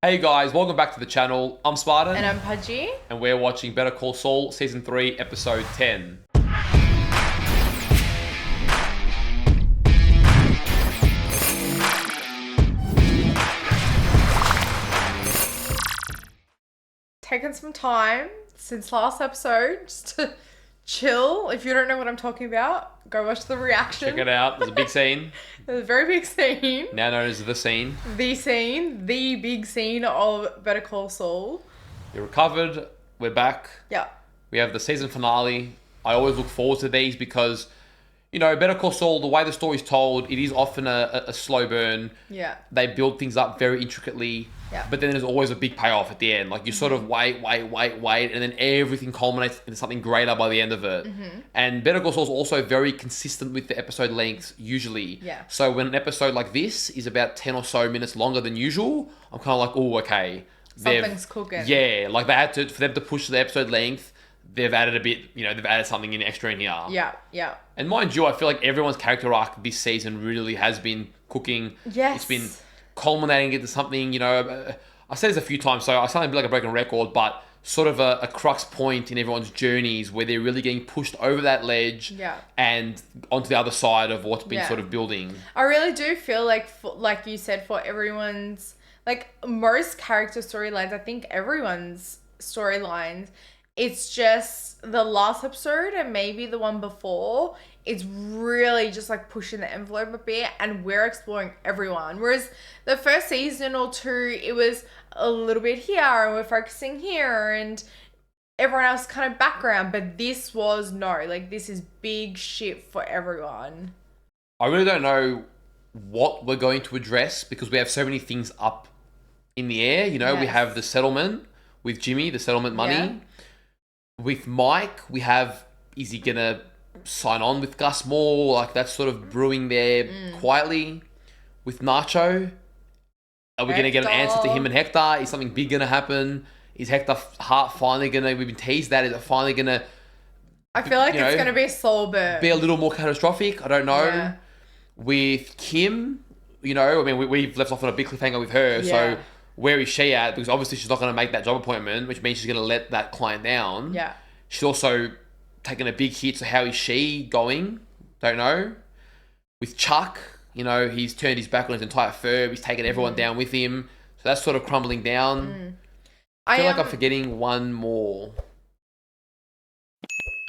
Hey guys, welcome back to the channel. I'm Spartan. And I'm Pudgey. And we're watching Better Call Saul Season 3, Episode 10. Taken some time since last episode just to chill. If you don't know what I'm talking about, go watch the reaction. Check it out. There's a big scene. There's a very big scene. Now known as the scene. The big scene of Better Call Saul. You're recovered. We're back. Yeah. We have the season finale. I always look forward to these because, you know, Better Call Saul, the way the story's told, it is often a slow burn. Yeah. They build things up very intricately. Yeah. But then there's always a big payoff at the end. Like you sort of wait, and then everything culminates into something greater by the end of it. And Better Call Saul is also very consistent with the episode lengths usually. Yeah. So when an episode like this is about 10 or so minutes longer than usual, I'm kind of like, oh, okay. Something's cooking. Yeah, like they had to, for them to push the episode length, they've added a bit, you know, they've added something in extra in here. Yeah, yeah. And mind you, I feel like everyone's character arc this season really has been cooking. Yes. It's been culminating into something, you know, I said this a few times, so I sound like a broken record, but sort of a crux point in everyone's journeys where they're really getting pushed over that ledge and onto the other side of what's been sort of building. I really do feel like you said, for everyone's, like most character storylines, I think everyone's storylines, it's just the last episode and maybe the one before, it's really just like pushing the envelope a bit and we're exploring everyone. Whereas the first season or two, it was a little bit here and we're focusing here and everyone else kind of background. But this was this is big shit for everyone. I really don't know what we're going to address because we have so many things up in the air. You know, we have the settlement with Jimmy, the settlement money. Yeah. With Mike, we have, is he going to sign on with Gus more? Like that's sort of brewing there quietly. With Nacho, are we going to get an answer to him and Hector? Is something big going to happen? Is Hector's heart finally going to, we've been teased that, is it finally going to, I feel like it's going to be a soul burn. Be a little more catastrophic? I don't know. Yeah. With Kim, you know, I mean, we've left off on a big cliffhanger with her, so where is she at? Because obviously she's not going to make that job appointment, which means she's going to let that client down. Yeah. She's also taken a big hit, so how is she going? Don't know. With Chuck, you know, he's turned his back on his entire firm. He's taken everyone down with him. So that's sort of crumbling down. I feel like I'm forgetting one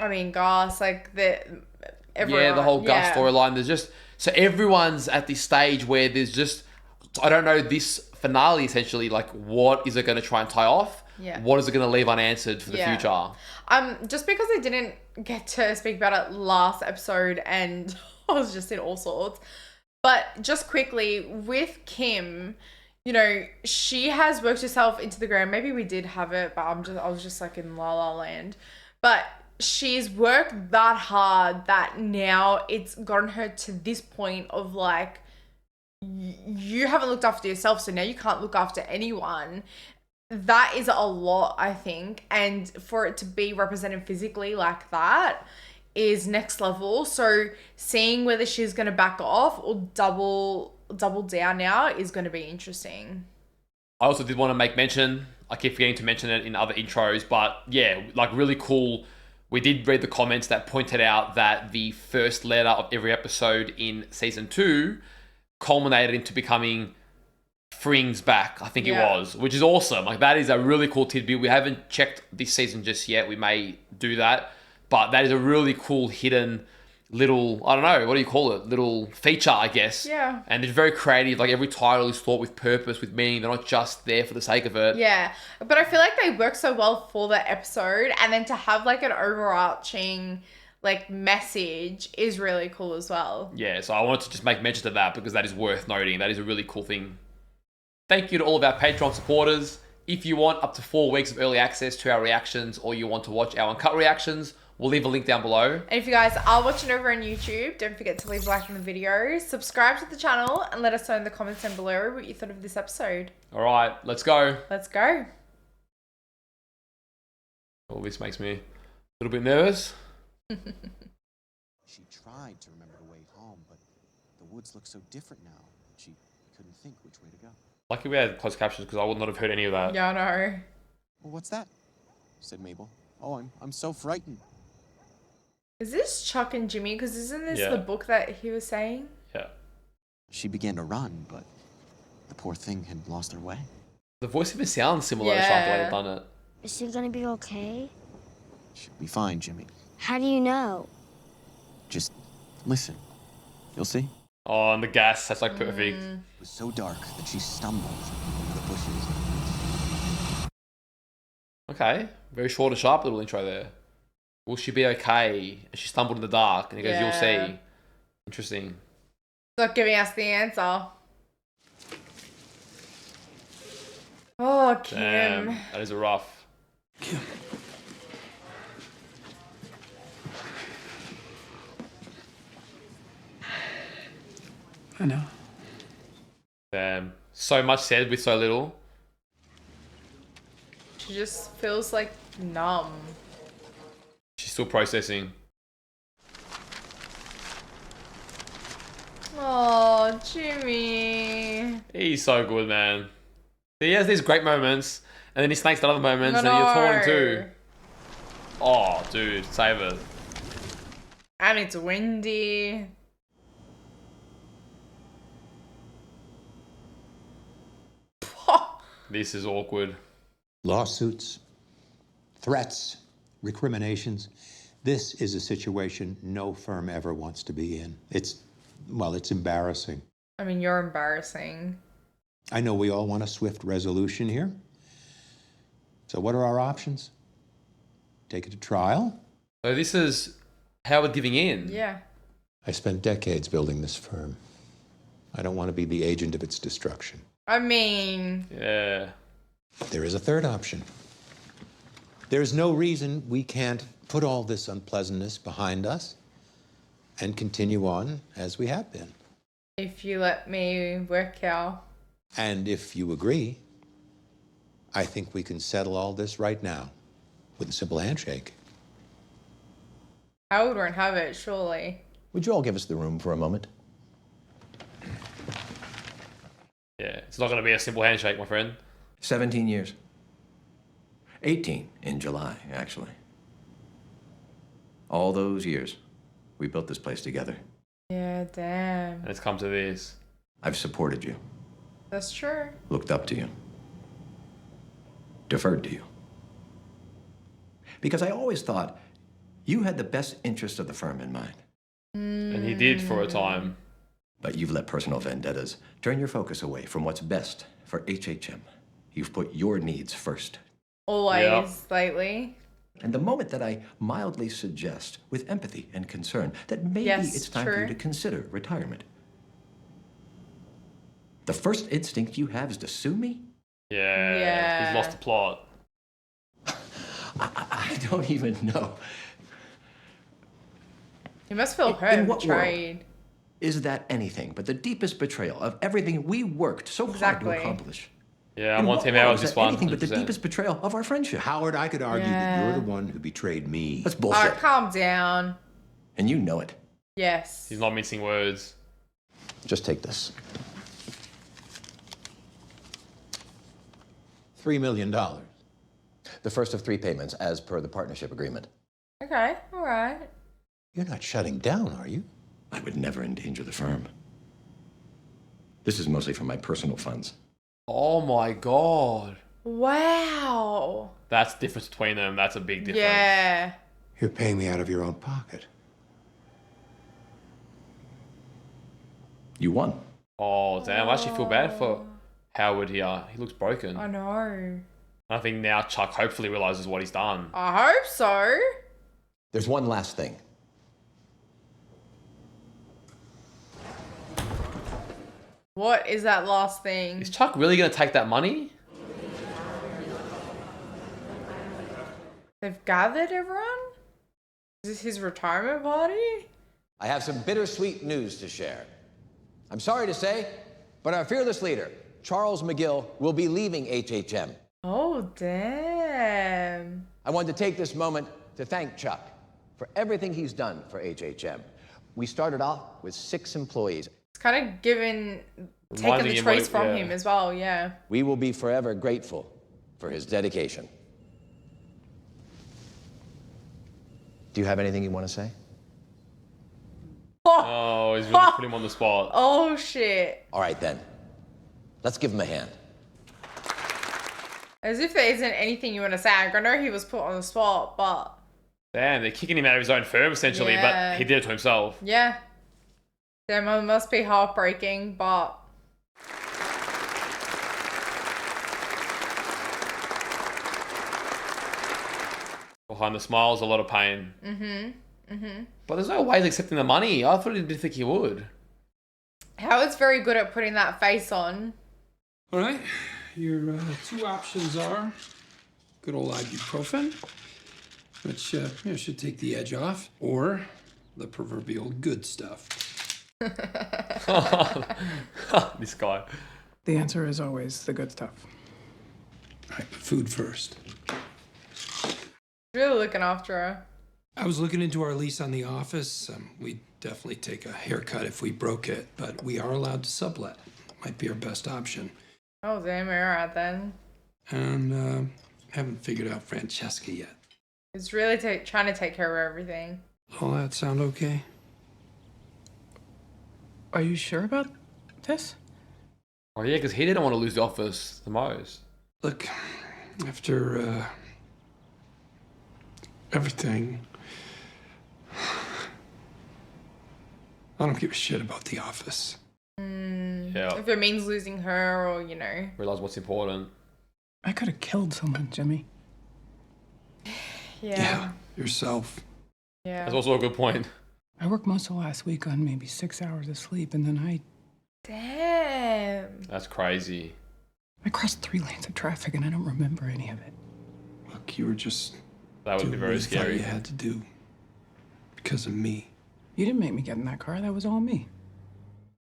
I mean, Gus, everyone. Yeah, the whole Gus storyline. There's just, so everyone's at this stage where there's just, I don't know, this finale essentially, like what is it going to try and tie off? Yeah. What is it going to leave unanswered for the future? Just because I didn't get to speak about it last episode and I was just in all sorts. But just quickly, with Kim, you know, she has worked herself into the ground. Maybe we did have it, but I was just like in La La Land. But she's worked that hard that now it's gotten her to this point of like, you haven't looked after yourself, so now you can't look after anyone. That is a lot, I think. And for it to be represented physically like that is next level. So seeing whether she's going to back off or double down now is going to be interesting. I also did want to make mention, I keep forgetting to mention it in other intros, but yeah, like really cool. We did read the comments that pointed out that the first letter of every episode in season 2 culminated into becoming Fring's back, I think it was, which is awesome. Like that is a really cool tidbit. We haven't checked this season just yet. We may do that, but that is a really cool hidden little, I don't know, what do you call it? Little feature, I guess. Yeah. And it's very creative. Like every title is thought with purpose, with meaning. They're not just there for the sake of it. Yeah. But I feel like they work so well for the episode, and then to have like an overarching like message is really cool as well. Yeah, so I wanted to just make mention of that because that is worth noting. That is a really cool thing. Thank you to all of our Patreon supporters. If you want up to 4 weeks of early access to our reactions or you want to watch our uncut reactions, we'll leave a link down below. And if you guys are watching over on YouTube, don't forget to leave a like on the video, subscribe to the channel, and let us know in the comments down below what you thought of this episode. All right, let's go. Let's go. Oh, this makes me a little bit nervous. She tried to remember the way home, but the woods look so different now. She couldn't think which way to go. Lucky we had closed captions because I would not have heard any of that. Yeah, I know. Well, what's that? Said Mabel. Oh, I'm so frightened. Is this Chuck and Jimmy? Because isn't this Yeah. the book that he was saying? Yeah. She began to run, but the poor thing had lost her way. The voice even sounds similar to Chuck the way they've done it. Is she gonna be okay? She'll be fine, Jimmy. How do you know? Just listen. You'll see. Oh, and the gas, that's like perfect. It was so dark that she stumbled over the bushes. Okay. Very short and sharp little intro there. Will she be okay? And she stumbled in the dark, and he goes, "You'll Yeah. see." Interesting. Not giving us the answer. Oh, Kim. Damn, that is a rough. I know. Damn. So much said with so little. She just feels like numb. She's still processing. Oh, Jimmy. He's so good, man. He has these great moments, and then he snakes at other moments, I and you're torn know. too. Oh, dude, save it. And it's windy. This is awkward. Lawsuits, threats, recriminations. This is a situation no firm ever wants to be in. It's embarrassing. I mean, you're embarrassing. I know we all want a swift resolution here. So what are our options? Take it to trial? So this is Howard giving in. Yeah. I spent decades building this firm. I don't want to be the agent of its destruction. I mean, Yeah. There is a third option. There's no reason we can't put all this unpleasantness behind us and continue on as we have been. if you let me work out. And if you agree, I think we can settle all this right now with a simple handshake. Howard won't have it, surely. Would you all give us the room for a moment? Yeah, it's not going to be a simple handshake, my friend. 17 years. 18 in July, actually. All those years, we built this place together. Yeah, damn. And it's come to this. I've supported you, That's true. looked up to you, deferred to you. Because I always thought you had the best interest of the firm in mind. And he did for a time. But you've let personal vendettas turn your focus away from what's best for HHM. You've put your needs first. Always, Yeah. lately. And the moment that I mildly suggest, with empathy and concern, that maybe Yes, it's time for you true. to consider retirement, the first instinct you have is to sue me? Yeah. Yeah. He's lost the plot. I don't even know. You must feel In hurt, what betrayed. Is that anything but the deepest betrayal of everything we worked so hard Exactly. to accomplish? Yeah, I In want what Tim world Howard is this that one. anything but the 100%. deepest betrayal of our friendship? Howard, I could argue that Yeah. you're the one who betrayed me. That's bullshit. Calm down. And you know it. Yes. He's not mincing words. Just take this. $3 million. The first of 3 payments as per the partnership agreement. Okay, alright. You're not shutting down, are you? I would never endanger the firm. This is mostly from my personal funds. Oh my god. Wow. That's the difference between them. That's a big difference. Yeah. You're paying me out of your own pocket. You won. Oh, damn. I actually feel bad for Howard here. He looks broken. I know. I think now Chuck hopefully realizes what he's done. I hope so. There's one last thing. What is that last thing? Is Chuck really going to take that money? They've gathered everyone? Is this his retirement party? I have some bittersweet news to share. I'm sorry to say, but our fearless leader, Charles McGill, will be leaving HHM. Oh, damn. I wanted to take this moment to thank Chuck for everything he's done for HHM. We started off with 6 employees. It's kind of given taken Reminding the him what choice it- from yeah. him as well. Yeah. We will be forever grateful for his dedication. Do you have anything you want to say? Oh, he's really put him on the spot. Oh shit. All right, then. Let's give him a hand. As if there isn't anything you want to say. I know he was put on the spot, but Damn, they're kicking him out of his own firm essentially, Yeah. but he did it to himself. yeah. That must be heartbreaking, but Behind the smiles, a lot of pain. But there's no way he's accepting the money. I thought he didn't think he would. Howard's very good at putting that face on. All right, your two options are good old ibuprofen, which should take the edge off, or the proverbial good stuff. This guy. The answer is always the good stuff. All right, but food first. Really looking after her. I was looking into our lease on the office. We'd definitely take a haircut if we broke it, but we are allowed to sublet. Might be our best option. Oh damn, alright then. And haven't figured out Francesca yet. He's really trying to take care of everything. All that sound okay? Are you sure about this? Oh yeah, because he didn't want to lose the office the most. Look, after everything, I don't give a shit about the office. Yeah. If it means losing her or, Realize what's important. I could have killed someone, Jimmy. Yeah. Yourself. Yeah. That's also a good point. I worked most of last week on maybe 6 hours of sleep, and then Damn. That's crazy. I crossed 3 lanes of traffic, and I don't remember any of it. Look, you were just That would be doing what very you thought scary. you had to do because of me. You didn't make me get in that car. That was all me.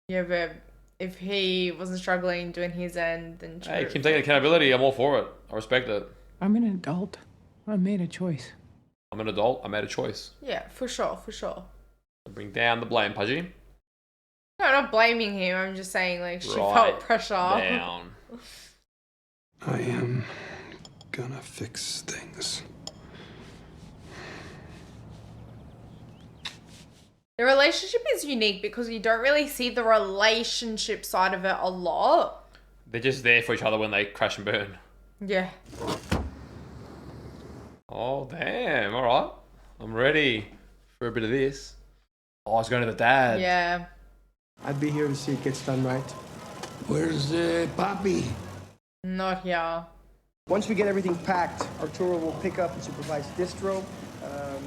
Yeah, but if he wasn't struggling doing his end, then true. Hey, keep taking accountability. I'm all for it. I respect it. I'm an adult. I made a choice. I'm an adult. I made a choice. Yeah, for sure, for sure. Bring down the blame, Pudgey. No, I'm not blaming him. I'm just saying, like, she Right felt pressure. down. I am gonna fix things. The relationship is unique because you don't really see the relationship side of it a lot. They're just there for each other when they crash and burn. Yeah. Oh, damn. All right. I'm ready for a bit of this. Oh, I was going to the dad. Yeah. I'd be here to see it gets done right. Where's Poppy? Not here. Once we get everything packed, Arturo will pick up and supervise distro,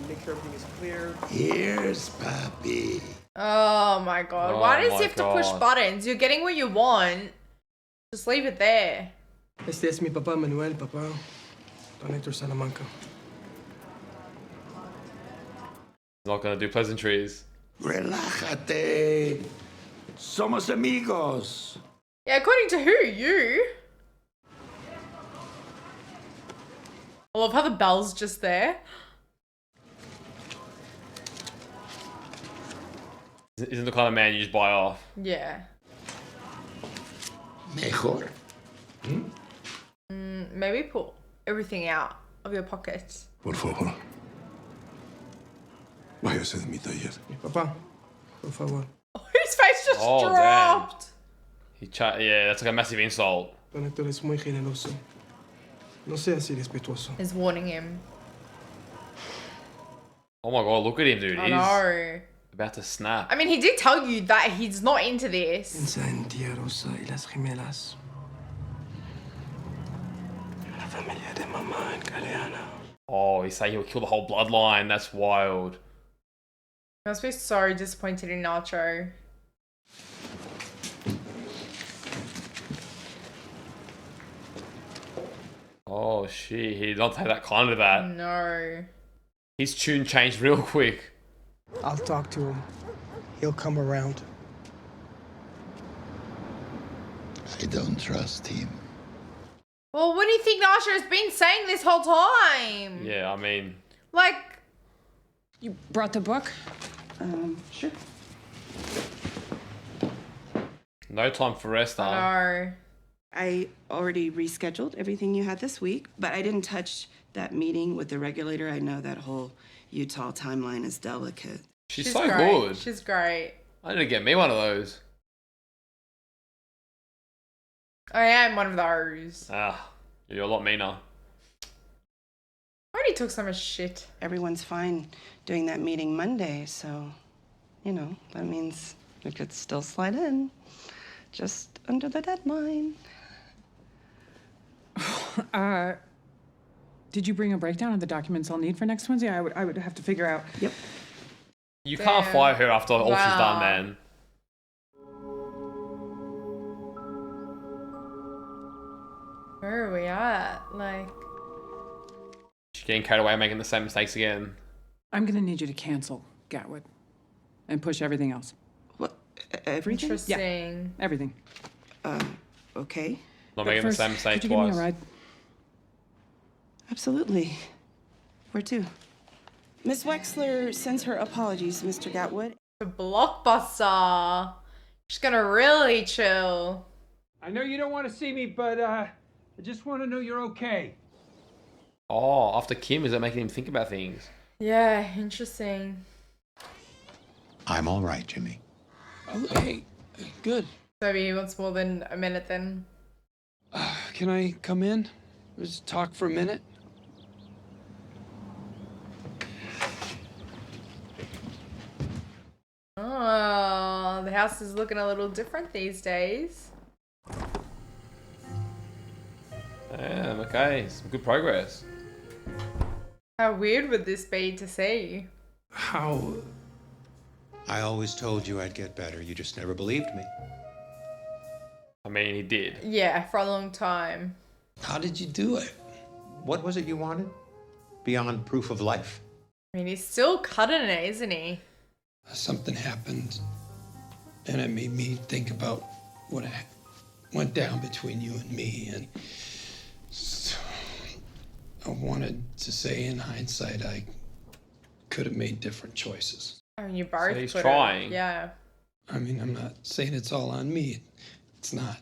make sure everything is clear. Here's Poppy. Oh my god. Oh Why does my he have to push God. buttons? You're getting what you want. Just leave it there. Este es mi papá Manuel, papá. Don Hector Salamanca. Not going to do pleasantries. Relájate. Somos amigos. Yeah, according to who? You? I love how the bell's just there. Isn't the kind of man you just buy off. Yeah. Mejor. Maybe pull everything out of your pockets. Por favor. Váyase de mi taller. Mi papá, por favor. His face just Oh, damn. dropped. Yeah, that's like a massive insult. Don Hector es muy generoso. No sea así respetuoso. He's warning him. Oh my god, look at him, dude. I He's know. about to snap. I mean, he did tell you that he's not into this. Piensa en tía Rosa y las gemelas. La familia de mamá en Galeana. Oh, he's saying he'll kill the whole bloodline. That's wild. He must be so disappointed in Nacho. Oh, shit. He did not take that kind of that. No. His tune changed real quick. I'll talk to him. He'll come around. I don't trust him. Well, what do you think Nacho has been saying this whole time? Yeah, I mean, Like, You brought the book? Sure. No time for rest, huh? I know. I already rescheduled everything you had this week, but I didn't touch that meeting with the regulator. I know that whole Utah timeline is delicate. She's so great. good. She's great. I need to get me one of those. I am one of those. Ah, you're a lot meaner. I already took so much shit. Everyone's fine doing that meeting Monday, so, that means we could still slide in. Just under the deadline. Did you bring a breakdown of the documents I'll need for next Wednesday? I would have to figure out. Yep. You can't fire her after all she's done, man. Where are we at? Like, She's getting carried away making the same mistakes again. I'm gonna need you to cancel Gatwood and push everything else. What? Everything? interesting. Everything. Okay. Not But making first, the same mistake could you give me twice. a ride? Absolutely. Where to? Miss Wexler sends her apologies, Mr. Gatwood. The blockbuster. She's gonna really chill. I know you don't want to see me, but I just want to know you're okay. Oh, after Kim, is that making him think about things? Yeah, interesting. I'm all right, Jimmy. Oh, hey, good. So maybe he wants more than a minute then. Can I come in? Just talk for a minute? Oh, the house is looking a little different these days. Damn, okay. Some good progress. How weird would this be to see? How? I always told you I'd get better. You just never believed me. I mean, he did. Yeah, for a long time. How did you do it? What was it you wanted? Beyond proof of life? I mean, he's still cutting it, isn't he? Something happened, and it made me think about what went down between you and me, and so I wanted to say in hindsight I could have made different choices. I mean, you both So he's could've- trying. Yeah. I mean, I'm not saying it's all on me. It's not.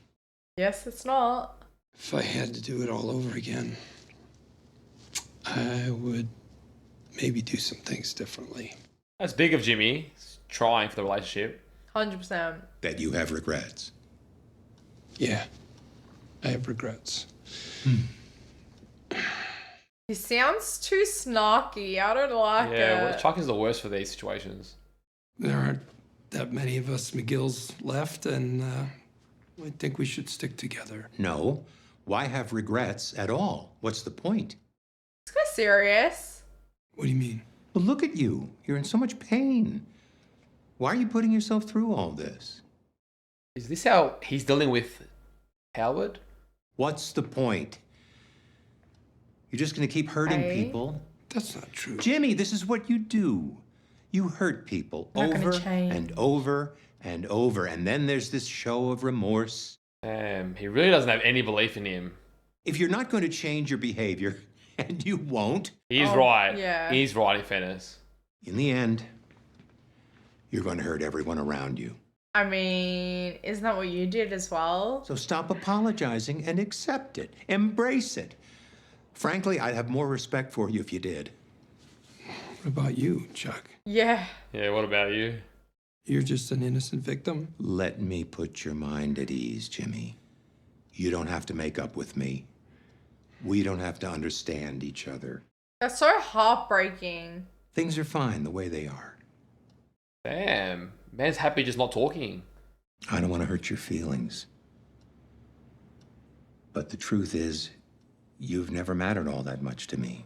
Yes, it's not. If I had to do it all over again, I would maybe do some things differently. That's big of Jimmy. He's trying for the relationship. 100%. That you have regrets? Yeah, I have regrets. He sounds too snarky. I don't like Yeah, it. Chuck is the worst for these situations. There aren't that many of us McGills left, and I think we should stick together. No. Why have regrets at all? What's the point? It's kind of serious. What do you mean? Well, look at you. You're in so much pain. Why are you putting yourself through all this? Is this how he's dealing with Howard? What's the point? You're just going to keep hurting Hey. people? That's not true. Jimmy, this is what you do. You hurt people Not gonna over change. and over and over, and then there's this show of remorse. Damn, he really doesn't have any belief in him. If you're not going to change your behavior, and you won't, He's Oh, right. yeah. He's right, in fairness. in the end, you're going to hurt everyone around you. I mean, isn't that what you did as well? So stop apologizing and accept it. Embrace it. Frankly, I'd have more respect for you if you did. What about you, Chuck? Yeah. Yeah, what about you? You're just an innocent victim? Let me put your mind at ease, Jimmy. You don't have to make up with me. We don't have to understand each other. That's so heartbreaking. Things are fine the way they are. Damn, man's happy just not talking. I don't want to hurt your feelings. But the truth is, you've never mattered all that much to me.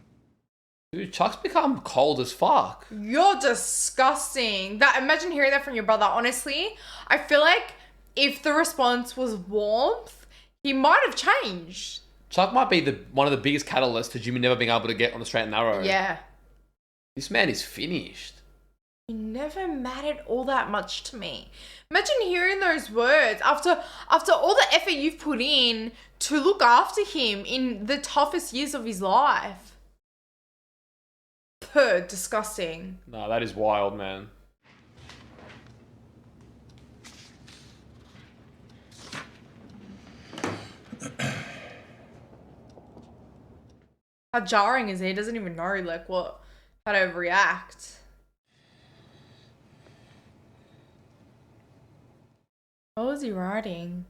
Dude, Chuck's become cold as fuck. You're disgusting. That imagine hearing that from your brother. Honestly, I feel like if the response was warmth, he might have changed. Chuck might be one of the biggest catalysts to Jimmy never being able to get on the straight and narrow. Yeah. This man is finished. You never mattered all that much to me. Imagine hearing those words after all the effort you've put in to look after him in the toughest years of his life. Disgusting. No, that is wild, man. How jarring is he? He doesn't even know like how to react. What was he writing?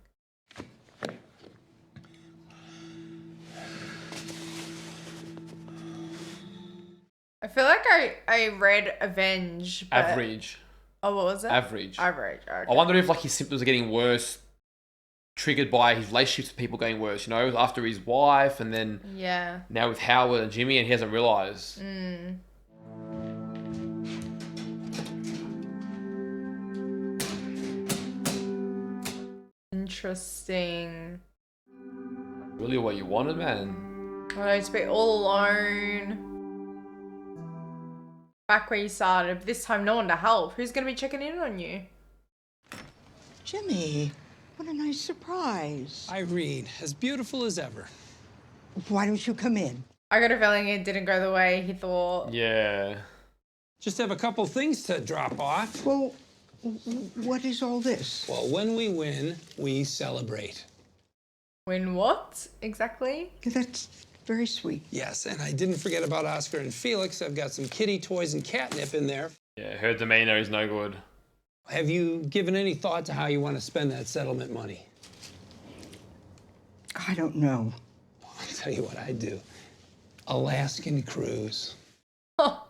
I feel like I read Avenge. But... Average. Oh, what was it? Average. Average. Okay. I wonder if like his symptoms are getting worse, triggered by his relationships with people getting worse. You know, after his wife, and then now with Howard and Jimmy, and he hasn't realized. Interesting. Really, what you wanted, man. I don't to be all alone. Back where you started, but this time no one to help. Who's gonna be checking in on you? Jimmy, what a nice surprise. Irene, as beautiful as ever. Why don't you come in? I got a feeling it didn't go the way he thought. Yeah. Just have a couple things to drop off. Well, what is all this? Well, when we win, we celebrate. Win what exactly? That's very sweet. Yes, and I didn't forget about Oscar and Felix. I've got some kitty toys and catnip in there. Yeah, her demeanor is no good. Have you given any thought to how you want to spend that settlement money? I don't know. I'll tell you what I'd do. Alaskan cruise. Oh,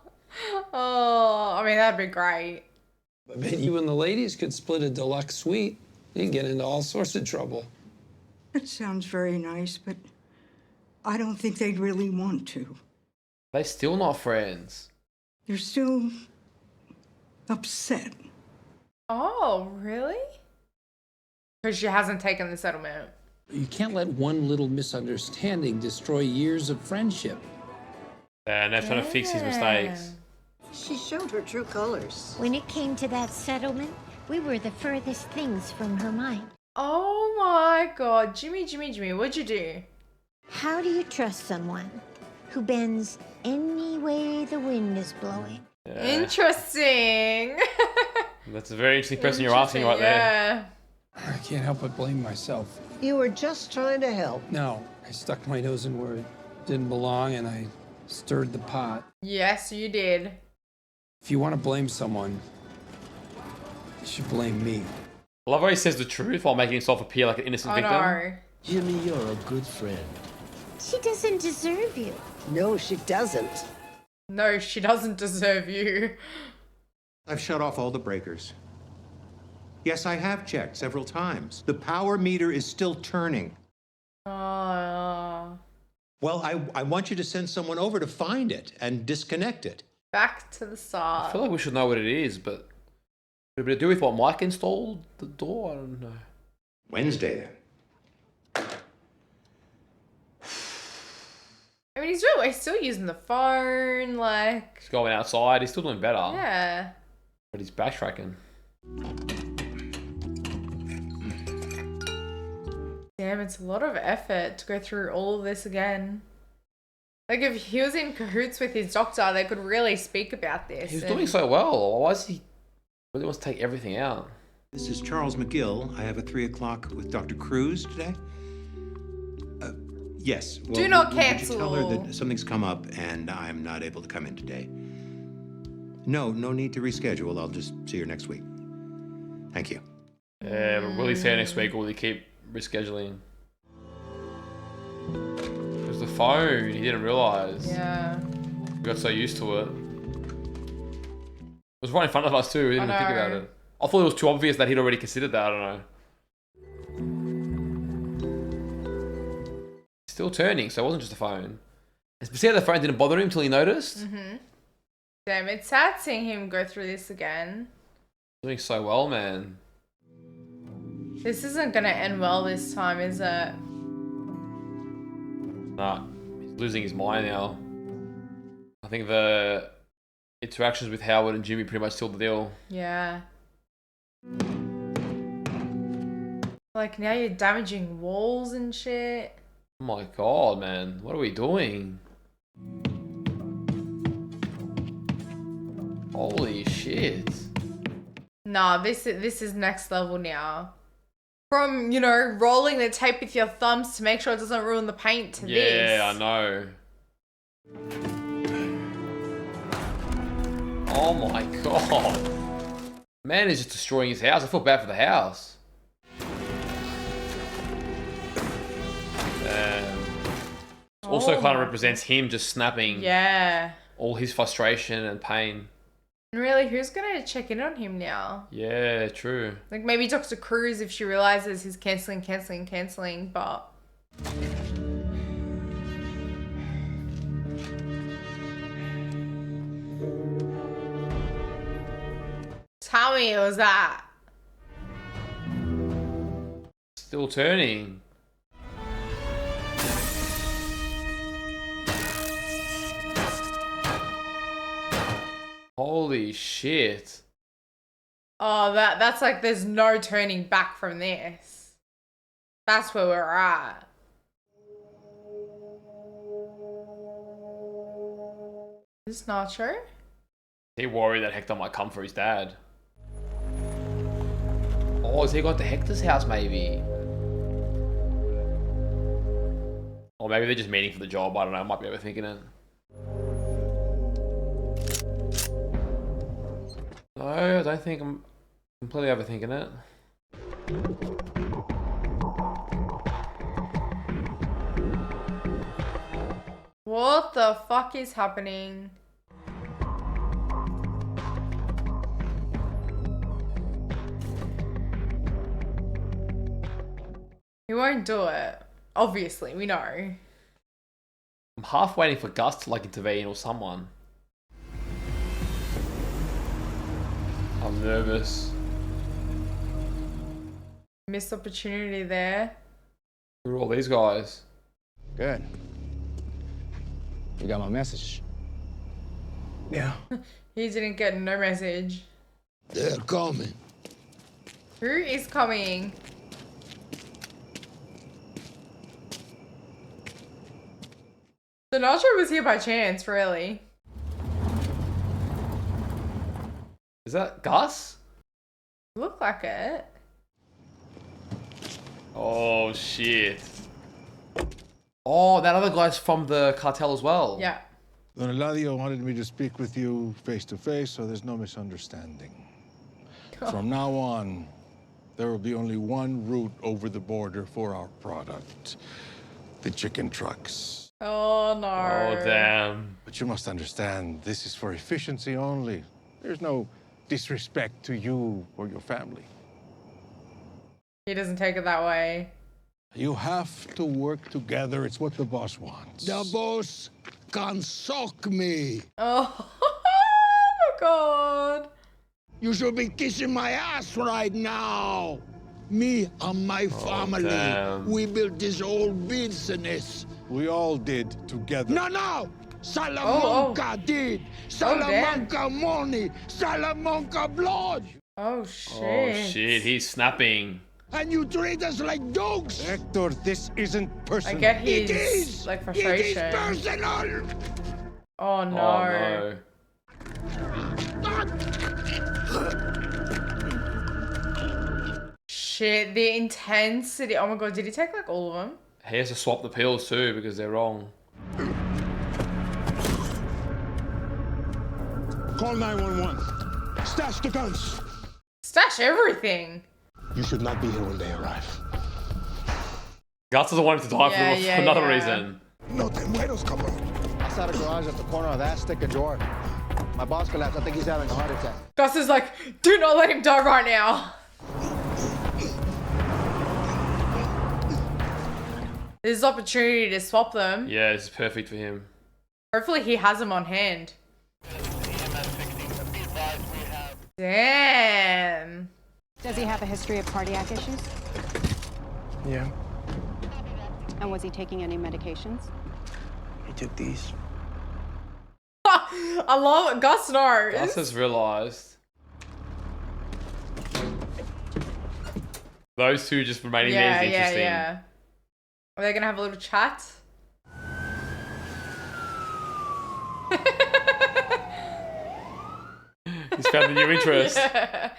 I mean, that'd be great. I bet you and the ladies could split a deluxe suite. You'd get into all sorts of trouble. That sounds very nice, but I don't think they'd really want to. They're still not friends. They're still upset. Oh, really? Because she hasn't taken the settlement. You can't let one little misunderstanding destroy years of friendship. And they're trying to fix his mistakes. She showed her true colors. When it came to that settlement, we were the furthest things from her mind. Oh my god. Jimmy, what'd you do? How do you trust someone who bends any way the wind is blowing? Yeah. Interesting. That's a very interesting person you're asking right there. I can't help but blame myself. You were just trying to help. No, I stuck my nose in where it didn't belong and I stirred the pot. Yes, you did. If you want to blame someone, you should blame me. I love how he says the truth while making himself appear like an innocent victim. No. Jimmy, you're a good friend. She doesn't deserve you. No, she doesn't. No, she doesn't deserve you. I've shut off all the breakers. Yes, I have checked several times. The power meter is still turning. Oh. Well, I want you to send someone over to find it and disconnect it. Back to the start. I feel like we should know what it is, but would it to do with what Mike installed the door? I don't know. Wednesday, then. I mean, he's still using the phone, like... He's going outside. He's still doing better. Yeah. But he's backtracking. Damn, it's a lot of effort to go through all of this again. Like, if he was in cahoots with his doctor, they could really speak about this. He's doing so well. Why is he really wants to take everything out? This is Charles McGill. I have a 3 o'clock with Dr. Cruz today. Yes. Well, Do not would you cancel. tell her that something's come up and I'm not able to come in today? No need to reschedule. I'll just see her next week. Thank you. Yeah, but will he see her next week or will he keep rescheduling? It was the phone. He didn't realize. Yeah. We got so used to it. It was right in front of us too. We didn't even think about it. I thought it was too obvious that he'd already considered that. I don't know. Still turning, so it wasn't just a phone. See how the phone didn't bother him until he noticed? Mm-hmm. Damn, it's sad seeing him go through this again. Doing so well, man. This isn't gonna end well this time, is it? Nah, he's losing his mind now. I think the interactions with Howard and Jimmy pretty much sealed the deal. Yeah. Like, now you're damaging walls and shit. Oh my god, man. What are we doing? Holy shit. Nah, this is next level now. From, you know, rolling the tape with your thumbs to make sure it doesn't ruin the paint to this. Yeah, I know. Oh my god. Man is just destroying his house. I feel bad for the house. Also kind of represents him just snapping. Yeah. All his frustration and pain. And really, who's gonna check in on him now? Yeah, true. Like maybe Dr. Cruz if she realizes he's cancelling, but... Tell me it was that. Still turning. Holy shit. Oh, that's like there's no turning back from this. That's where we're at. Is this Nacho? He worried that Hector might come for his dad. Oh, is he going to Hector's house maybe? Or maybe they're just meeting for the job. I don't know. I might be overthinking it. No, I don't think I'm completely overthinking it. What the fuck is happening? He won't do it. Obviously, we know. I'm half waiting for Gus to like intervene or someone. I'm nervous. Missed opportunity there. Who are all these guys? Good. You got my message? Yeah. He didn't get no message. They're coming. Who is coming? So Nacho was here by chance, really. Is that Gus? Look like it. Oh shit. Oh, that other guy's from the cartel as well. Yeah. Don Eladio wanted me to speak with you face to face, so there's no misunderstanding. From now on, there will be only one route over the border for our product. The chicken trucks. Oh no. Oh damn. But you must understand, this is for efficiency only. There's no disrespect to you or your family. He doesn't take it that way. You have to work together. It's what the boss wants. The boss can suck me. Oh, my God. You should be kissing my ass right now. Me and my family, damn. we built this whole business. We all did together. No! Salamanca did. Salamanca money. Salamanca blood. Oh, shit. Oh shit, he's snapping. And you treat us like dogs. Hector, this isn't I personal. get his, It is. like, It frustration. is personal. Oh, no. Oh no. Shit, the intensity. Oh, my God. Did he take, like, all of them? He has to swap the pills too because they're wrong. Call 911. Stash the guns. Stash everything. You should not be here when they arrive. Gus doesn't want him to die for another reason. No te mueros, cabrón. Outside the garage at the corner of that stick of drawer. My boss collapsed. I think he's having a heart attack. Gus is like, do not let him die right now. This is opportunity to swap them. Yeah, it's perfect for him. Hopefully he has them on hand. Damn. Does he have a history of cardiac issues? Yeah, And was he taking any medications? he took these. I love it. Gus knows. Gus has realised. Those two just remaining there is interesting. Yeah. Are they gonna have a little chat? He's found a new interest. Yeah.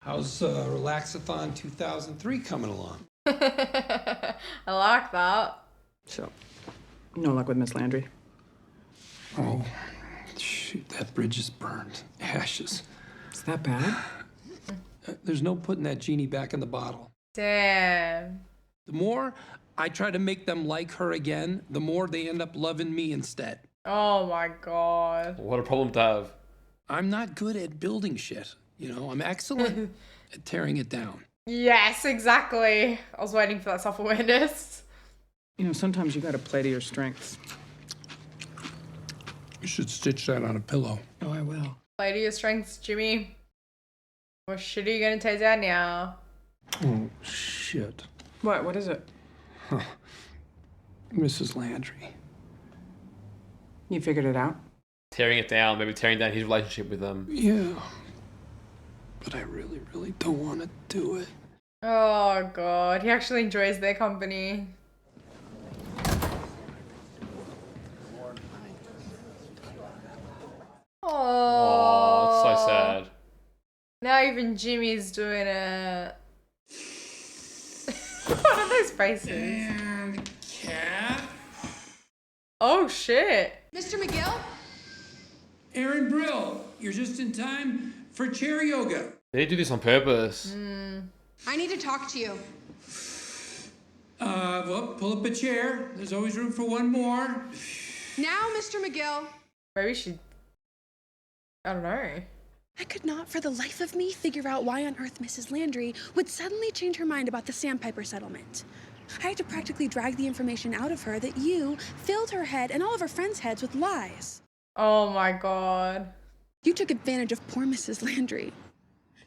How's Relaxathon 2003 coming along? I like that. So, no luck with Miss Landry. Oh, shoot, that bridge is burned. Ashes. Is that bad? There's no putting that genie back in the bottle. Damn. The more I try to make them like her again, the more they end up loving me instead. Oh my god. What a problem to have. I'm not good at building shit. You know, I'm excellent at tearing it down. Yes, exactly. I was waiting for that self-awareness. You know, sometimes you gotta play to your strengths. You should stitch that on a pillow. Oh, I will. Play to your strengths, Jimmy. What shit are you gonna take down now? Oh, shit. What? What is it? Huh. Mrs. Landry. You figured it out? Tearing it down, maybe tearing down his relationship with them. Yeah. But I really, really don't want to do it. Oh god, he actually enjoys their company. Oh, it's so sad. Now even Jimmy's doing it. What are those faces? And cat. Oh shit. Mr. McGill? Aaron Brill, you're just in time for chair yoga. They do this on purpose. I need to talk to you. Well, pull up a chair. There's always room for one more. Now, Mr. McGill. Maybe she... I don't know. I could not for the life of me figure out why on earth Mrs. Landry would suddenly change her mind about the Sandpiper settlement. I had to practically drag the information out of her that you filled her head and all of her friends' heads with lies. Oh my god. You took advantage of poor Mrs. Landry.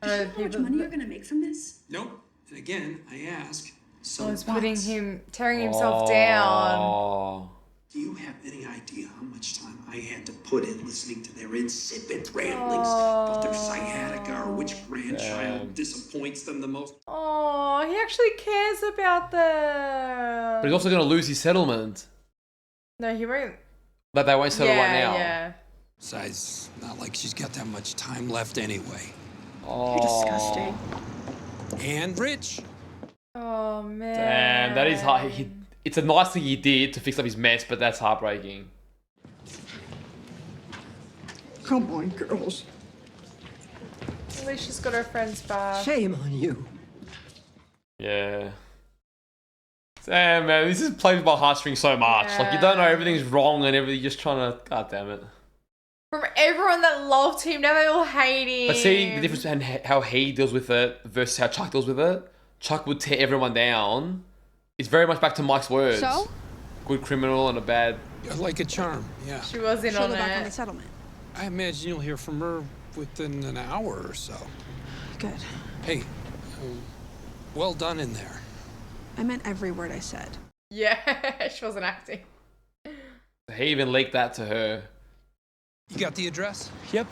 Do you know how much money you're gonna make from this? Nope. And again, I ask. So it's putting him, tearing himself down. Do you have any idea how much time I had to put in listening to their insipid ramblings about their sciatica or which grandchild disappoints them the most? Oh, he actually cares about them. But he's also going to lose his settlement. No, he won't. That they won't settle right now. Yeah. Besides, not like she's got that much time left anyway. Oh. You're disgusting. And rich. Oh man. Damn, that is hard. It's a nice thing he did to fix up his mess, but that's heartbreaking. Come on, girls. At least she's got her friends back. Shame on you. Yeah. Damn, man, this is played with my heartstrings so much. Like, you don't know everything's wrong and everything, you're just trying to... God damn it. From everyone that loved him, now they all hate him. But see, the difference in how he deals with it versus how Chuck deals with it. Chuck would tear everyone down. It's very much back to Mike's words. So? Good criminal and a bad... Like a charm, yeah. She was in She'll on go back on the it. settlement. I imagine you'll hear from her within an hour or so. Good. Hey, well done in there. I meant every word I said. Yeah, she wasn't acting. He even leaked that to her. You got the address? Yep.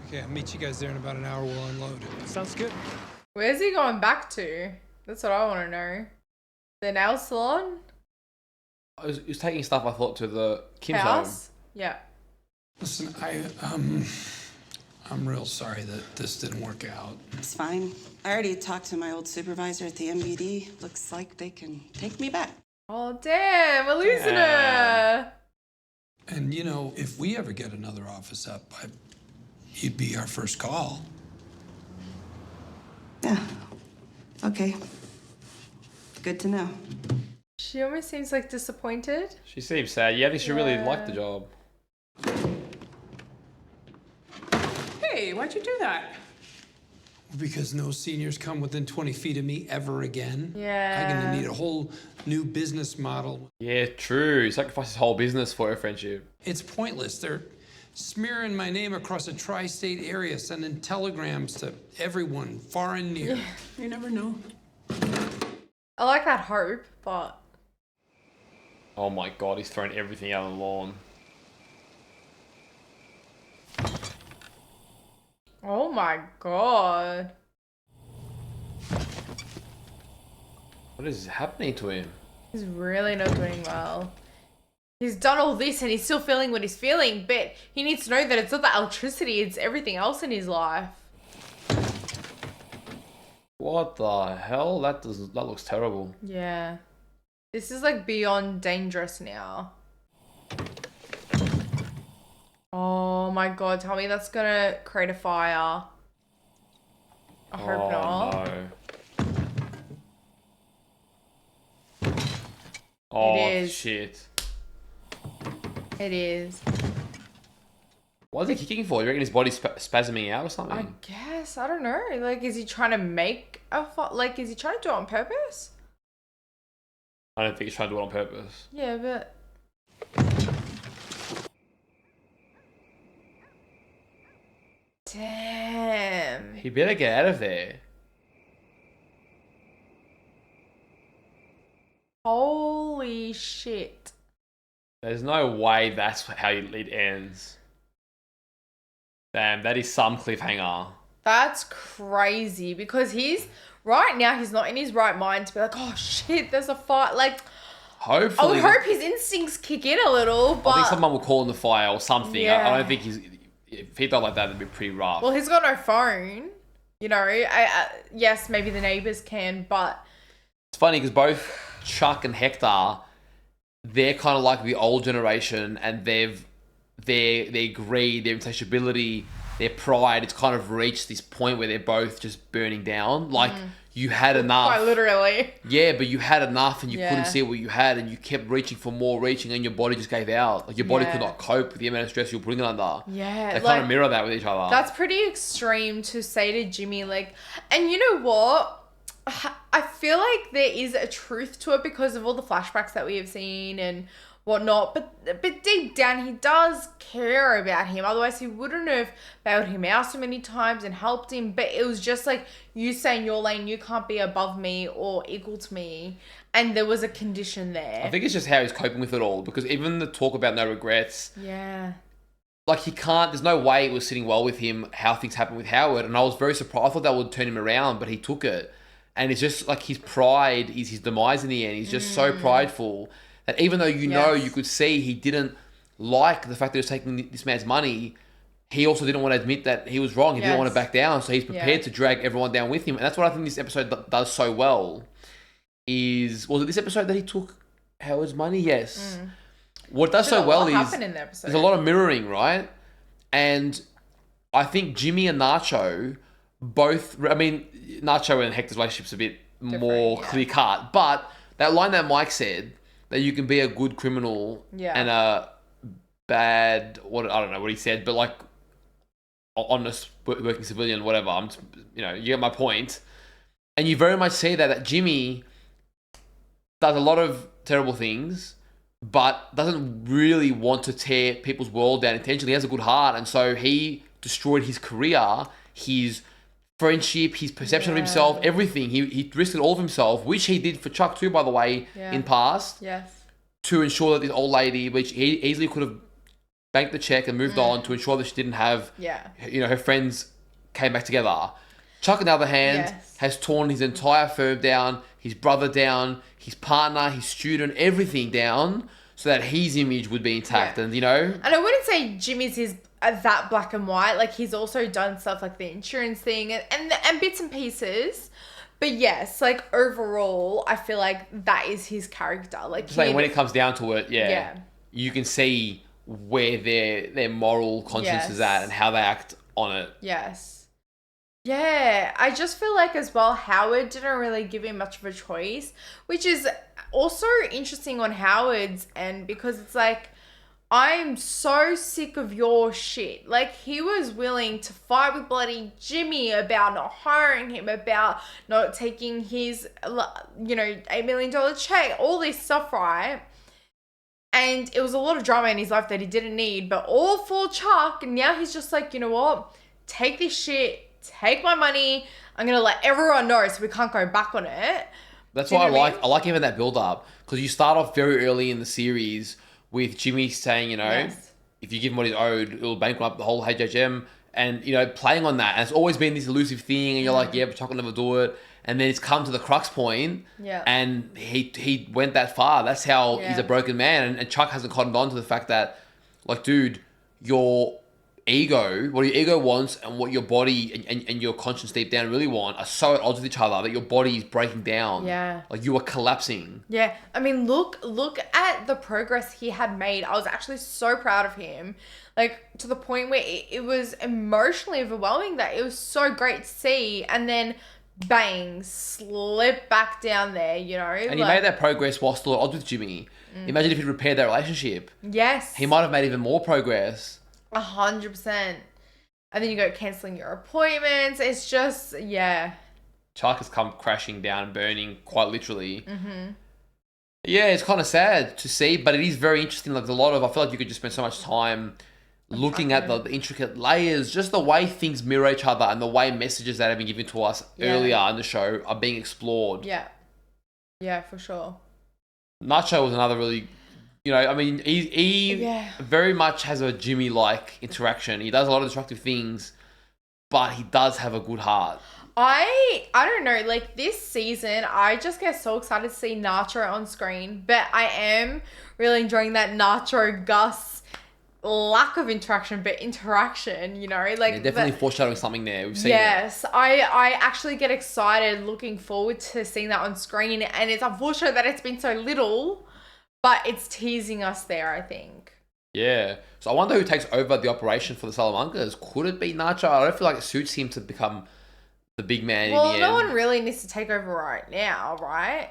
Okay, I'll meet you guys there in about an hour. We'll unload. Sounds good. Where's he going back to? That's what I want to know. The nail salon? He was taking stuff, I thought, to the Kim's House? Yeah. Listen, I'm real sorry that this didn't work out. It's fine. I already talked to my old supervisor at the MBD. Looks like they can take me back. Oh, damn. We're losing her. And, you know, if we ever get another office up, you'd be our first call. Yeah. Okay. Good to know. She almost seems like disappointed. She seems sad. Yeah, I think she really liked the job. Hey, why'd you do that? Because no seniors come within 20 feet of me ever again. Yeah. I'm gonna need a whole new business model. Yeah, true. He sacrificed his whole business for her friendship. It's pointless. They're smearing my name across a tri-state area, sending telegrams to everyone, far and near. Yeah, you never know. I like that hope, but... Oh my god, he's thrown everything out on the lawn. Oh my god. What is happening to him? He's really not doing well. He's done all this and he's still feeling what he's feeling, but he needs to know that it's not the electricity, it's everything else in his life. What the hell? That looks terrible. Yeah. This is like beyond dangerous now. my God, tell me that's gonna create a fire. I hope not. No. Oh, It is. shit. It is. What is he kicking for? You reckon his body's spasming out or something? I guess. I don't know. Like, is he trying to make a fire? Like, is he trying to do it on purpose? I don't think he's trying to do it on purpose. Yeah, but... Damn. He better get out of there. Holy shit. There's no way that's how it ends. Damn, that is some cliffhanger. That's crazy because right now he's not in his right mind to be like, oh shit, there's a fight. Like, Hopefully. I would hope his instincts kick in a little, but... I think someone will call in the fire or something. Yeah. I don't think if he died like that, it'd be pretty rough. Well, he's got no phone. You know, yes, maybe the neighbors can, but... It's funny because both Chuck and Hector, they're kind of like the old generation, and their greed, their insatiability, their pride, it's kind of reached this point where they're both just burning down. Like, you had enough. Quite literally. Yeah, but you had enough and you Yeah. couldn't see what you had, and you kept reaching for more, and your body just gave out. Like, your body Yeah. could not cope with the amount of stress you were putting it under. Yeah, They like, kind of mirror that with each other. That's pretty extreme to say to Jimmy, like, and you know what? I feel like there is a truth to it because of all the flashbacks that we have seen and whatnot, but deep down he does care about him, otherwise he wouldn't have bailed him out so many times and helped him. But it was just like, you say in your lane, you can't be above me or equal to me, and there was a condition there. I think it's just how he's coping with it all, because even the talk about no regrets, Yeah. like, he can't, there's no way it was sitting well with him how things happened with Howard, and I was very surprised. I thought that would turn him around, but he took it. And it's just like his pride is his demise in the end. He's just so prideful that even though you know, you could see he didn't like the fact that he was taking this man's money, he also didn't want to admit that he was wrong. He didn't want to back down. So he's prepared to drag everyone down with him. And that's what I think this episode does so well. Was it this episode that he took Howard's money? Yes. What it does so well is happened in the episode. there's a lot of mirroring, right? And I think Jimmy and Nacho both, I mean, Nacho and Hector's relationship's a bit more clear cut, but that line that Mike said, that you can be a good criminal and a bad, I don't know what he said, but like honest working civilian, whatever. You get my point. And you very much see that Jimmy does a lot of terrible things, but doesn't really want to tear people's world down intentionally. He has a good heart, and so he destroyed his career, his friendship, his perception of himself, everything. He risked all of himself, which he did for Chuck too, by the way, in past. Yes. To ensure that this old lady, which he easily could have banked the check and moved on, to ensure that she didn't have, her friends came back together. Chuck, on the other hand, has torn his entire firm down, his brother down, his partner, his student, everything down, so that his image would be intact. And, And I wouldn't say Jimmy's is that black and white. Like, he's also done stuff like the insurance thing and bits and pieces. But yes, like, overall, I feel like that is his character. Like, when it comes down to it, you can see where their moral conscience is at and how they act on it. Yes. Yeah, I just feel like as well, Howard didn't really give him much of a choice, which is also interesting on Howard's end, because it's like, I'm so sick of your shit. Like, he was willing to fight with bloody Jimmy about not hiring him, about not taking his, $8 million check, all this stuff, right? And it was a lot of drama in his life that he didn't need, but all for Chuck. And now he's just like, you know what? Take this shit. Take my money. I'm going to let everyone know so we can't go back on it. That's why I like even that build up, because you start off very early in the series with Jimmy saying, if you give him what he's owed, it'll bankrupt the whole HHM, and, playing on that. And it's always been this elusive thing, and you're like, but Chuck will never do it. And then it's come to the crux point, and he went that far. That's how he's a broken man. And Chuck hasn't cottoned on to the fact that, like, dude, you're ego, what your ego wants and what your body and your conscience deep down really want are so at odds with each other that your body is breaking down. Yeah. Like you are collapsing. Yeah. I mean, look at the progress he had made. I was actually so proud of him. Like, to the point where it was emotionally overwhelming that it was so great to see. And then, bang, slip back down there, you know? And he made that progress while still at odds with Jimmy. Imagine if he'd repaired that relationship. Yes. He might have made even more progress. 100%. And then you go cancelling your appointments. It's just, yeah. Chuck has come crashing down, burning, quite literally. Mm-hmm. Yeah, it's kind of sad to see, but it is very interesting. Like, I feel like you could just spend so much time looking at the intricate layers, just the way things mirror each other and the way messages that have been given to us earlier in the show are being explored. Yeah. Yeah, for sure. Nacho was another really, I mean, he very much has a Jimmy-like interaction. He does a lot of destructive things, but he does have a good heart. I don't know, like this season, I just get so excited to see Nacho on screen, but I am really enjoying that Nacho Gus lack of interaction, but interaction, like definitely foreshadowing something there. We've seen yes, I actually get excited looking forward to seeing that on screen, and it's unfortunate that it's been so little, but it's teasing us there, I think. Yeah. So I wonder who takes over the operation for the Salamancas. Could it be Nacho? I don't feel like it suits him to become the big man in the end. Well, no one really needs to take over right now, right?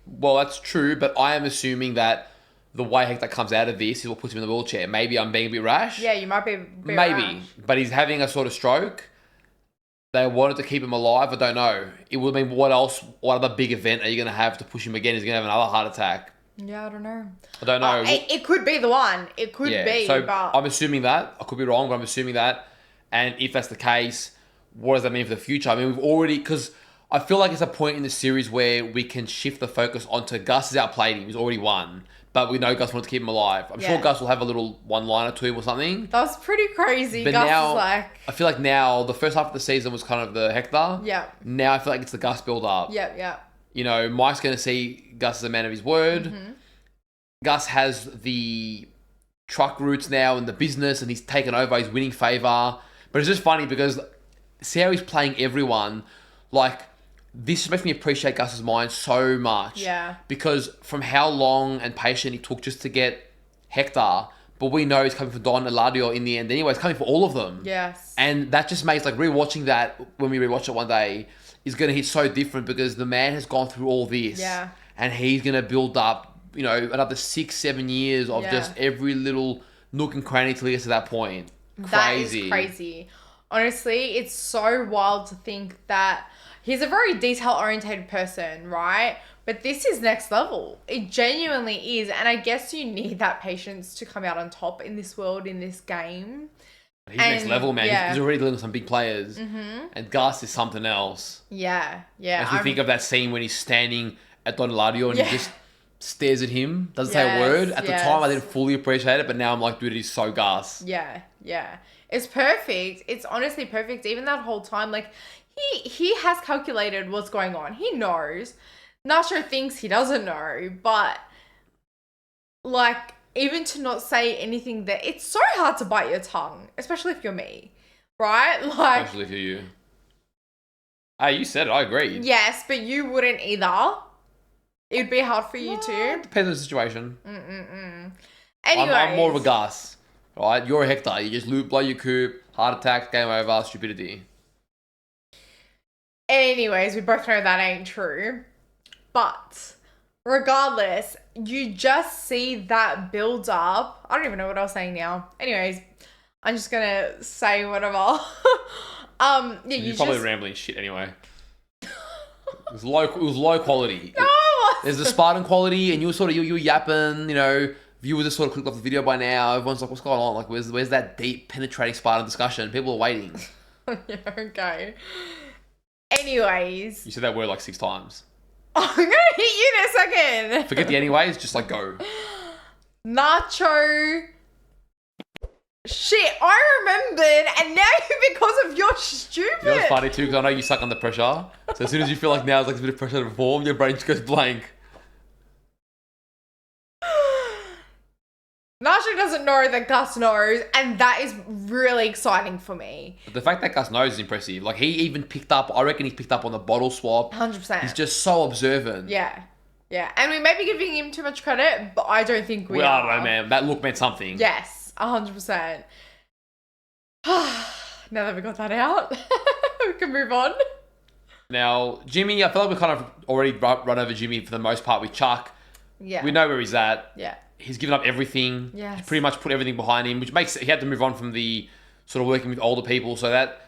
Well, that's true, but I am assuming that the way Hector comes out of this is what puts him in the wheelchair. Maybe I'm being a bit rash. Yeah, you might be a bit Maybe. rash. But he's having a sort of stroke. They wanted to keep him alive. I don't know. It would mean what other big event are you going to have to push him again? He's going to have another heart attack. Yeah, I don't know. I don't know. It could be the one. It could be, so but... I'm assuming that. I could be wrong, but I'm assuming that. And if that's the case, what does that mean for the future? I mean, we've already... Because I feel like it's a point in the series where we can shift the focus onto Gus has outplayed him. He's already won. But we know Gus wanted to keep him alive. I'm sure Gus will have a little one-liner to him or something. That was pretty crazy. But Gus now, is like... I feel like now, the first half of the season was kind of the Hector. Yeah. Now I feel like it's the Gus build-up. Yeah. Mike's going to see Gus as a man of his word. Mm-hmm. Gus has the truck routes now and the business, and he's taken over. He's winning favour. But it's just funny because see how he's playing everyone. Like, this makes me appreciate Gus's mind so much. Yeah. Because from how long and patient it took just to get Hector, but we know he's coming for Don Eladio in the end anyway. He's coming for all of them. Yes. And that just makes, like, rewatching that when we rewatch it one day is going to hit so different because the man has gone through all this. Yeah. And he's going to build up, another 6-7 years of just every little nook and cranny till he gets to that point. Crazy. That is crazy. Honestly, it's so wild to think that he's a very detail-orientated person, right? But this is next level. It genuinely is. And I guess you need that patience to come out on top in this world, in this game. He's next level, man. Yeah. He's already dealing with some big players. Mm-hmm. And Gus is something else. Yeah. As we think of that scene when he's standing at Don Eladio and he just stares at him, doesn't say a word. At the time, I didn't fully appreciate it, but now I'm like, dude, he's so Gus. Yeah. It's perfect. It's honestly perfect. Even that whole time, like, he has calculated what's going on. He knows. Nacho thinks he doesn't know, but, like, even to not say anything that... It's so hard to bite your tongue, especially if you're me, right? Like, especially if you're you. Hey, you said it. I agree. Yes, but you wouldn't either. It would be hard for you too. Depends on the situation. Anyways. I'm more of a Gus, right? You're a Hector. You just blow your coup, heart attack, game over, stupidity. Anyways, we both know that ain't true. But regardless, you just see that build up. I don't even know what I was saying now. Anyways, I'm just gonna say whatever. You're probably rambling shit anyway. It was low quality. No, there's the Spartan quality, and you were yapping. Viewers have sort of clicked off the video by now. Everyone's like, "What's going on? Like, where's that deep, penetrating Spartan discussion?" People are waiting. Yeah, okay. Anyways, you said that word like 6 times. I'm gonna hit you in a second. Forget the anyways. Just like go. Nacho. Shit, I remembered, and now because of your stupid... It's funny too, because I know you suck under pressure. So as soon as you feel like now there's like a bit of pressure to perform, your brain just goes blank. Nasha doesn't know that Gus knows, and that is really exciting for me. But the fact that Gus knows is impressive. Like, he even picked up, I reckon he picked up on the bottle swap. 100%. He's just so observant. Yeah. Yeah. And we may be giving him too much credit, but I don't think we Well, are. I don't know, man. That look meant something. Yes, 100%. Now that we got that out, we can move on. Now, Jimmy, I feel like we kind of already run over Jimmy for the most part with Chuck. Yeah. We know where he's at. Yeah. He's given up everything. Yes. He's pretty much put everything behind him, which makes he had to move on from the sort of working with older people. So that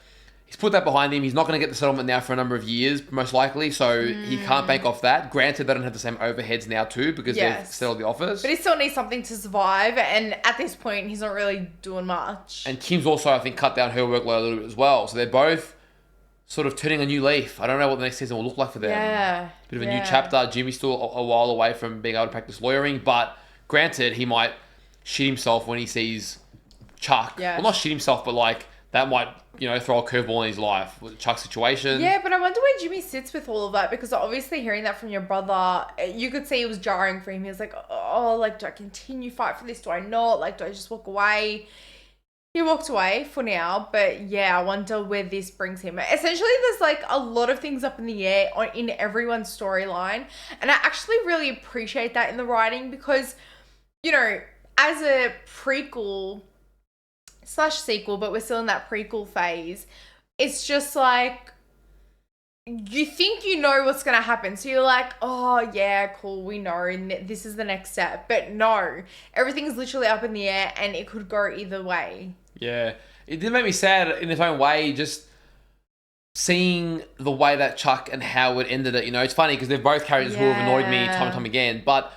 he's put that behind him. He's not going to get the settlement now for a number of years, most likely. So he can't bank off that. Granted, they don't have the same overheads now too because they've settled the office. But he still needs something to survive, and at this point, he's not really doing much. And Kim's also, I think, cut down her workload a little bit as well. So they're both sort of turning a new leaf. I don't know what the next season will look like for them. Yeah. Bit of a new chapter. Jimmy's still a while away from being able to practice lawyering, but granted, he might shit himself when he sees Chuck. Yeah. Well, not shit himself, but like that might, throw a curveball in his life with Chuck's situation. Yeah, but I wonder where Jimmy sits with all of that, because obviously hearing that from your brother, you could see it was jarring for him. He was like, oh, like, do I continue fight for this? Do I not? Like, do I just walk away? He walked away for now, but yeah, I wonder where this brings him. Essentially, there's like a lot of things up in the air in everyone's storyline, and I actually really appreciate that in the writing because, as a prequel / sequel, but we're still in that prequel phase, it's just like, you think you know what's going to happen. So you're like, oh yeah, cool, we know, and this is the next step. But no, everything's literally up in the air and it could go either way. Yeah. It did make me sad in its own way, just seeing the way that Chuck and Howard ended it. It's funny because they're both characters who have annoyed me time and time again, but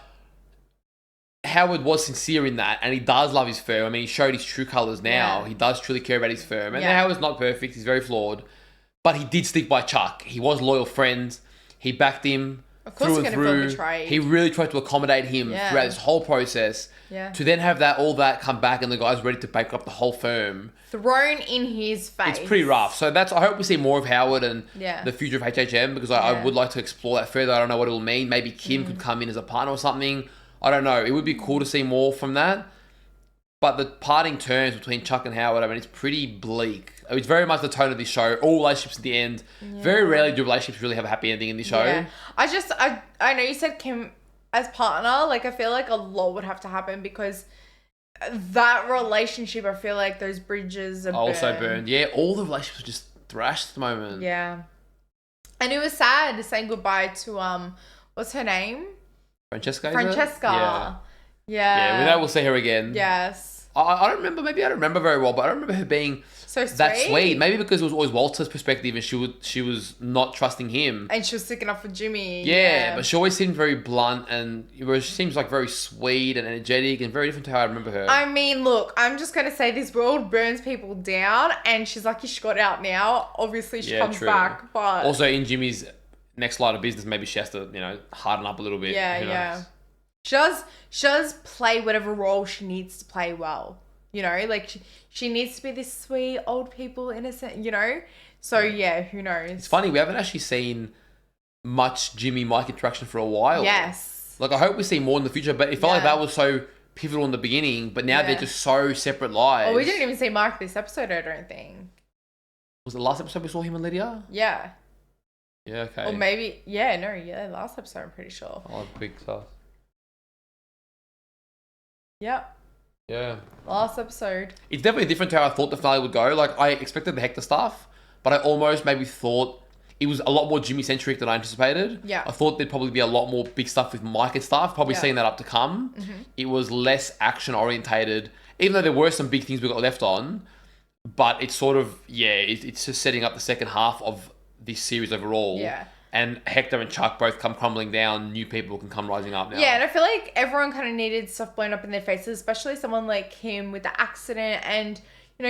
Howard was sincere in that, and he does love his firm. I mean, he showed his true colours now. He does truly care about his firm. And Howard's not perfect. He's very flawed. But he did stick by Chuck. He was loyal friends. He backed him through and through. He really tried to accommodate him throughout this whole process. Yeah. To then have all that come back and the guy's ready to bankrupt the whole firm. Thrown in his face. It's pretty rough. So I hope we see more of Howard and Yeah. the future of HHM because I would like to explore that further. I don't know what it will mean. Maybe Kim could come in as a partner or something. I don't know. It would be cool to see more from that. But the parting terms between Chuck and Howard, I mean, it's pretty bleak. It's very much the tone of this show. All relationships at the end. Yeah. Very rarely do relationships really have a happy ending in this show. Yeah. I know you said Kim as partner. Like, I feel like a lot would have to happen because that relationship, I feel like those bridges are Also burned. Yeah, all the relationships are just thrashed at the moment. Yeah. And it was sad saying goodbye to, what's her name? Francesca, is it? Francesca. Yeah. Yeah. Yeah, we know we'll see her again. Yes. I don't remember, maybe I don't remember very well, but I don't remember her being so that sweet. Maybe because it was always Walter's perspective and she was not trusting him. And she was sticking up for Jimmy. Yeah, but she always seemed very blunt and she seems like very sweet and energetic and very different to how I remember her. I mean, look, I'm just going to say this world burns people down and she's lucky she got out now. Obviously, she comes back, but... Also, in Jimmy's next line of business, maybe she has to, harden up a little bit. Yeah, Who yeah. knows? She does play whatever role she needs to play well. Like she needs to be this sweet, old people, innocent, So yeah, who knows? It's funny, we haven't actually seen much Jimmy-Mike interaction for a while. Yes. Like, I hope we see more in the future, but it felt like that was so pivotal in the beginning, but now they're just so separate lives. Well, we didn't even see Mark this episode, I don't think. Was it the last episode we saw him and Lydia? Yeah. Yeah, okay. Or maybe, last episode, I'm pretty sure. I'll have quick stuff. Yep. Yeah. Last episode. It's definitely different to how I thought the finale would go. Like, I expected the Hector stuff, but I almost maybe thought it was a lot more Jimmy-centric than I anticipated. Yeah. I thought there'd probably be a lot more big stuff with Mike and stuff, probably seeing that up to come. Mm-hmm. It was less action-orientated, even though there were some big things we got left on, but it's sort of, it's just setting up the second half of this series overall. Yeah. And Hector and Chuck both come crumbling down. New people can come rising up now. Yeah, and I feel like everyone kind of needed stuff blown up in their faces, especially someone like Kim with the accident. And,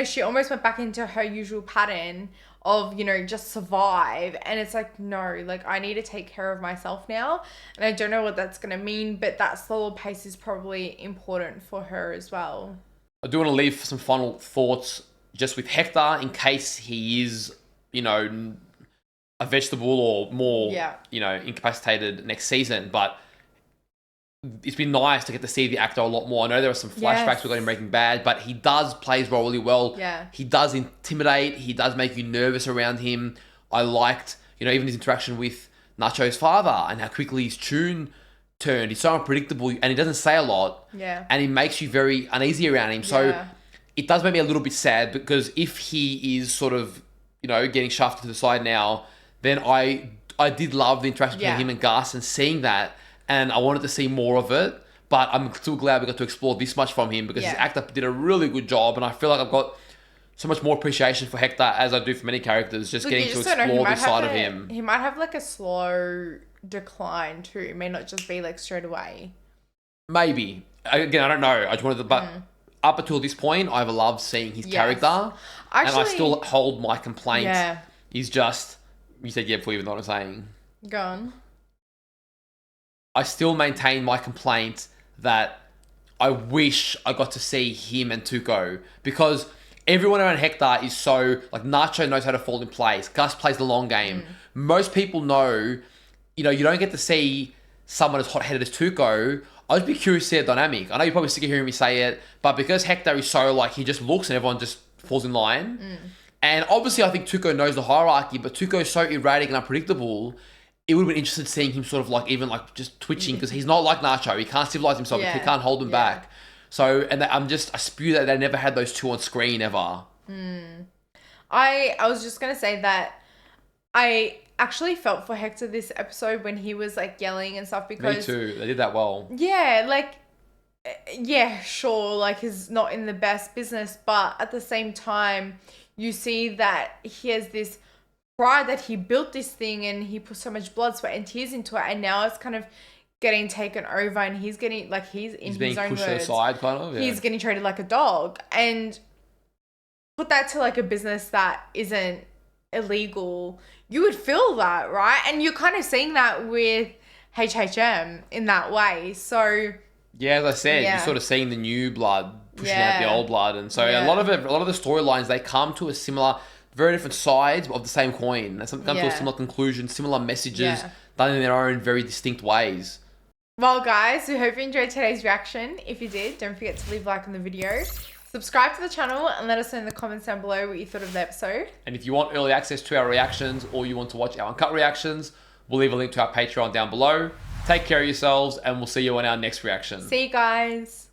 she almost went back into her usual pattern of, just survive. And it's like, no, like, I need to take care of myself now. And I don't know what that's going to mean, but that slower pace is probably important for her as well. I do want to leave some final thoughts just with Hector in case he is, a vegetable or more, incapacitated next season. But it's been nice to get to see the actor a lot more. I know there are some flashbacks we got in Breaking Bad, but he does play his role really well. Yeah. He does intimidate. He does make you nervous around him. I liked, even his interaction with Nacho's father and how quickly his tune turned. He's so unpredictable and he doesn't say a lot. Yeah. And he makes you very uneasy around him. So it does make me a little bit sad because if he is sort of, getting shafted to the side now, then I did love the interaction between him and Gus and seeing that. And I wanted to see more of it, but I'm still glad we got to explore this much from him because his actor did a really good job, and I feel like I've got so much more appreciation for Hector as I do for many characters, getting to explore this side of him. He might have like a slow decline too. It may not just be like straight away. Maybe. Again, I don't know. I just wanted to, but up until this point, I've loved seeing his character, and I still hold my complaint. Yeah. He's just, you said before you even know what I'm saying. Go on. I still maintain my complaint that I wish I got to see him and Tuco because everyone around Hector is so, like, Nacho knows how to fall in place. Gus plays the long game. Most people know, you don't get to see someone as hot-headed as Tuco. I'd be curious to see a dynamic. I know you're probably sick of hearing me say it, but because Hector is so, like, he just looks and everyone just falls in line. And obviously I think Tuco knows the hierarchy, but Tuco is so erratic and unpredictable. It would have been interesting seeing him sort of like, even like just twitching because he's not like Nacho. He can't civilize himself. He can't hold him back. So, and I spew that they never had those two on screen ever. I was just going to say that I actually felt for Hector this episode when he was like yelling and stuff because... Me too. They did that well. Yeah, like, sure, like he's not in the best business, but at the same time, you see that he has this pride that he built this thing and he put so much blood, sweat and tears into it, and now it's kind of getting taken over and he's getting, like, he's in his own words. He's being pushed aside, kind of. Yeah. He's getting treated like a dog. And put that to, like, a business that isn't illegal, you would feel that, right? And you're kind of seeing that with HHM in that way. So... Yeah, as I said, you're sort of seeing the new blood pushing out the old blood. And so a lot of the storylines, they come to a similar... very different sides of the same coin. They come to a similar conclusion, similar messages, done in their own very distinct ways. Well, guys, we hope you enjoyed today's reaction. If you did, don't forget to leave a like on the video. Subscribe to the channel and let us know in the comments down below what you thought of the episode. And if you want early access to our reactions or you want to watch our uncut reactions, we'll leave a link to our Patreon down below. Take care of yourselves and we'll see you on our next reaction. See you guys.